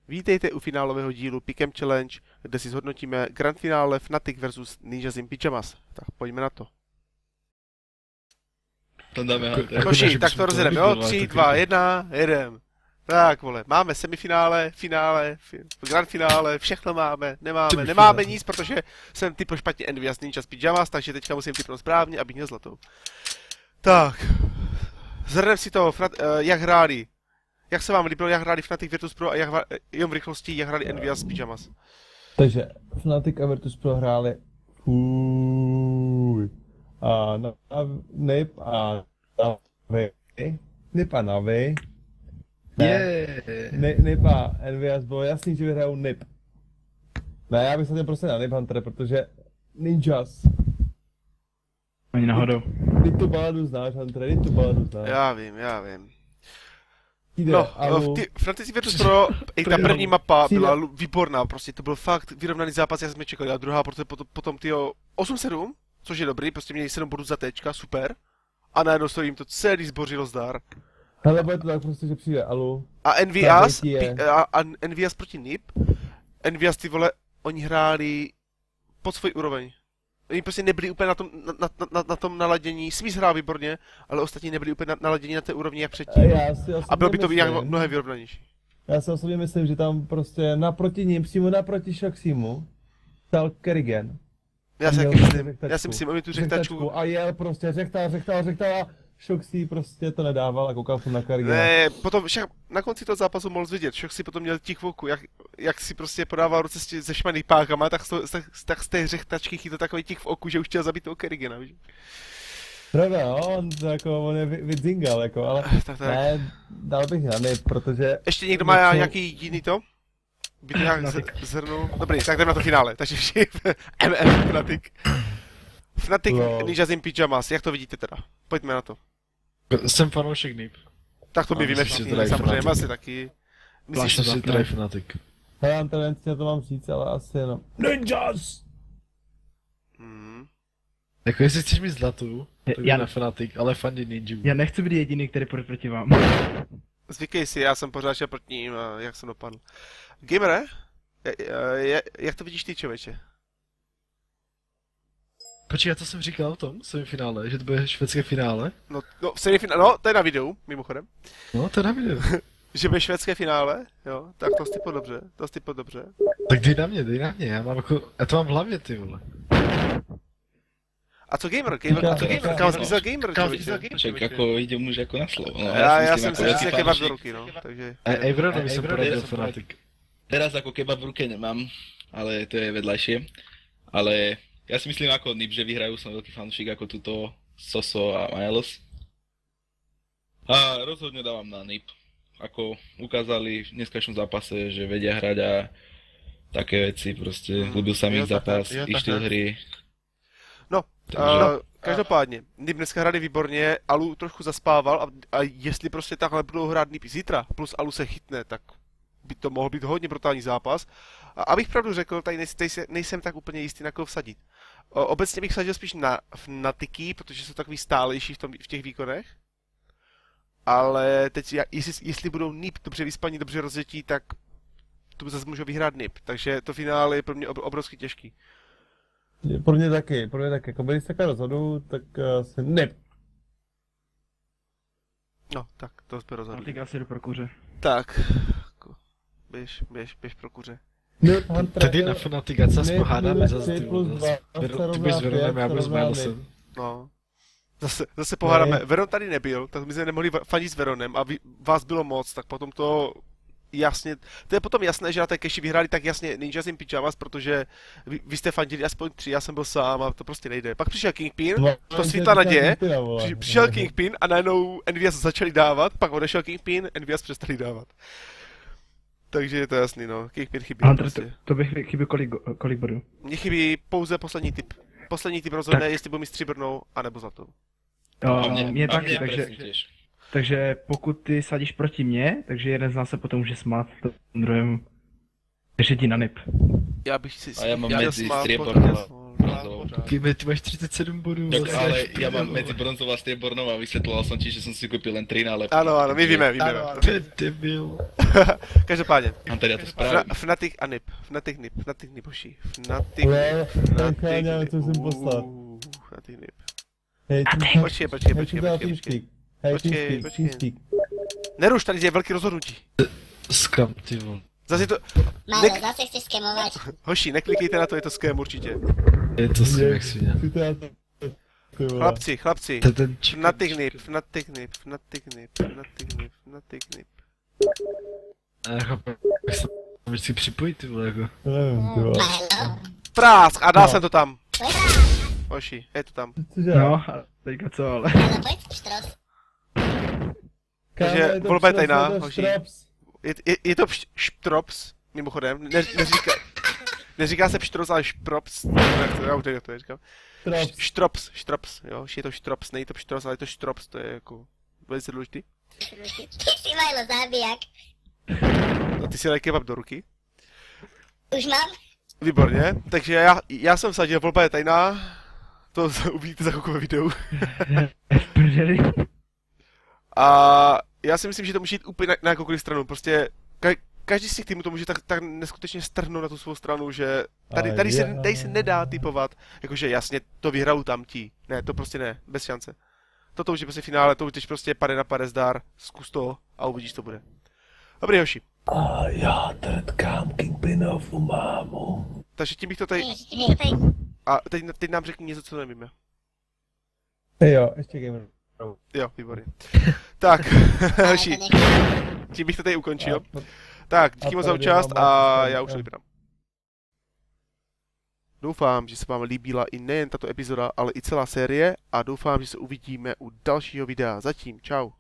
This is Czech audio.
Vítejte u finálového dílu Pick'em Challenge, kde si zhodnotíme grand finále Fnatic versus Ninjas in Pyjamas. Tak pojďme na to. To dáme Koši, tak to rozjedeme, jo? 3, 2, 1, jedem. Tak vole, máme semifinále, finále, grand finále, všechno máme, nemáme nic, protože jsem typl špatně Envious Ninjas Pyjamas, takže teďka musím typnout správně, abych měl zlatou. Tak, zhrnem si to, jak hráli. Jak se vám líbilo, jak hráli Fnatic Virtus Pro a jenom v rychlosti, jak hráli Envious Pyjamas? Takže Fnatic a Virtus Pro hráli a Nip a Navi. Nip a Navi. Nip a Envious bylo jasný, že vyhrajou Nip. Ne, já bych se prostě na Nip Hunter, protože Ninjas. Ani náhodou. Ty tu baladu znáš, Hunter, ty tu baladu znáš. Já vím. Jde, No, v Fantasy Virtus Pro i ta první mapa byla výborná, prostě to byl fakt vyrovnaný zápas, jak jsme čekali, a druhá potom tyjo 8-7, což je dobrý, prostě měli 7 bodů za téčka, super, a najednou se jim to celý zbořilo zdar. Hele, bude to tak prostě, že přijde Alu. A Envious proti Nip, Envious ty vole, oni hráli pod svůj úroveň. Oni prostě nebyli úplně na tom naladění, Smith hrál výborně, ale ostatní nebyli úplně naladění na té úrovni jak předtím. A bylo by to nějak mnohem vyrovnanější. Já si osobně myslím, že tam prostě naproti ním, přímo naproti Shoximu, stal Kerrigan. Já si myslím, oni tu řechtačku. A jel prostě, řechtal a Shoxi prostě to nedával a koukal na Kerrigana. Ne, potom však na konci toho zápasu mohl vidět, Shoxi potom měl těch v oku, jak si prostě podával ruce se šmaný pákama, tak z té řechtačky chytil takový těch v oku, že už chtěl zabít toho Kerrigana, víš? Pravda, no, on je vydzingal, jako, ale tak. Ne, dal bych na Nip, protože... Ještě někdo má nějaký jiný to? By to nějak zhrnul? Dobrý, tak jdeme na to finále, takže všichni Fnatic. Fnatic Ninjas in Pyjamas, jak to vidíte teda? Pojďme na to. Jsem fanoušek Nip. Tak to my víme všichni, samozřejmě, asi taky. Myslíš, že si tady Fnatic? Hele, já tendenci na to mám říct, ale asi jenom... Ninjas! Jako jestli chceš mít zlatou, tak jde na Fnatic, ale fandí ninju. Já nechci být jediný, který půjde proti vám. Zvykej si, já jsem pořád šel proti ním a jak jsem dopadl. Gamere? Jak to vidíš ty, člověče? Počkej, já to jsem říkal o tom semifinále, že to bude švédské finále. No semifinále, no, to je na videu, mimochodem. No, to je na videu. Že bude švédské finále, jo, tak to stypl dobře. Tak dej na mě, já mám jako, já to mám v hlavě, ty vole. A co gamer? Kam zmizel gamer, člověče? Však jako jde muž jako na slovo. No, já jsem si myslel, že kebab do ruky, no, takže... Evronovi jsem poradil Fnatic. Teraz ako kebab v ruke nemám, ale to je vedľajšie. Ale ja si myslím ako Nip, že vyhrajú, som veľký fanúšik ako tuto Soso a Miles. A rozhodne dávam na Nip. Ako ukázali v dneskašom zápase, že vedia hrať a také veci, proste ľúbil sa mi ich zápas, ich štýl hry. No, každopádně, Nip dneska hráli výborně, Alu trošku zaspával a jestli prostě takhle budou hrát Nip zítra, plus Alu se chytne, tak by to mohl být hodně brutální zápas. A abych pravdu řekl, tady nejsem tak úplně jistý, na koho vsadit. Obecně bych vsadil spíš na Fnatiky, protože jsou takový stálejší v těch výkonech. Ale teď, jestli budou Nip dobře vyspaní, dobře rozjetí, tak to zase můžou vyhrát Nip. Takže to finále je pro mě obrovsky těžký. Pro mě taky. Jako když se takhle rozhodu, tak asi Nip. No, tak to jsme rozhodli. Fnatic asi jdu pro kuře. Tak, běž pro kuře. Tedy na Fnatic, ať se pohádáme zase, ty bys Veronem, já budu s Milesem. No. Zase pohádáme. Veron tady nebyl, tak my jsme nemohli fandit s Veronem a vás bylo moc, tak potom to jasně, to je potom jasné, že na té keši vyhráli tak jasně Ninjas in Pyjamas, protože vy jste fandili aspoň 3, já jsem byl sám a to prostě nejde. Pak přišel Kingpin, to světla naděje, přišel Kingpin a najednou Envious začali dávat, pak odešel Kingpin, Envious přestali dávat. Takže je to jasný, no, Kingpin chybí prostě. To bych chybí kolik bodů? Mně chybí pouze poslední typ. Poslední typ rozhodne, jestli budu mít stříbrnou, anebo zlatou. Mě taky, takže pokud ty sadíš proti mně, takže jeden z nás se potom může smát druhému. Takže ti na Nip. Já bych si a já mám mezi smát striebornou. Kým, ty máš 37 bodů. Tak, ale ja mám medzi bronzovou a striebornou a vysvetloval som ti, že som si kúpil len 3 nálepky. Ano, my víme. To je debil. Každopádně. Hunter, ja to spravím. Fnatic a Nip. Fnatic Nip, hoši. Fnatic Nip. Co jsem poslal. Fnatic Nip. Hej, Počkej. Počkej. Neruš, tady je velký rozhodnutí. Skam, ty vole. Zase to... Málo, zase chceš skemovat. Hoši, neklikejte na to, je to scam určitě. Je to skam, jak svině. Chlapci. Fnatic Nip. Já chápu, jak se tam vždycky připojit, ty vole, jako. Nevím, ty vole. Prásk a dal jsem to tam. Hoši, je to tam. No, a teďka co, ale. Ale pojď, štros. Takže volba je tajná, hoši. Je to štrops, mimochodem. Neříká se pštros, ale šprops. Já už to říkám. Štrops, jo, je to štrops, není to pštros, ale je to štrops, to je jako velice důležitý. Ty jsi Milo, zábijak. A ty si dali kebab do ruky. Už mám? Výborně, takže já jsem vsadil, volba je tajná. To uvidíte za chvilku ve videu. A já si myslím, že to může jít úplně na jakoukoliv stranu, prostě každý z těch týmů to může tak neskutečně strhnout na tu svou stranu, že tady se nedá typovat, jakože jasně to vyhrajou tamtí. Ne, to prostě ne, bez šance. Toto už je prostě finále, to už teď prostě pade na pade zdar, zkus to a uvidíš, to bude. Dobrý, hoši. A já trtkám Kingpinovu mámu. Takže tím bych to tady... A teď nám řekni něco, co nevíme. Jo, ještě gamer. Jo, výborně. Tak, hoši, tím bych to tady ukončil. Tak, díky moc za účast a já už to vypadám. Doufám, že se vám líbila i nejen tato epizoda, ale i celá série a doufám, že se uvidíme u dalšího videa. Zatím, čau.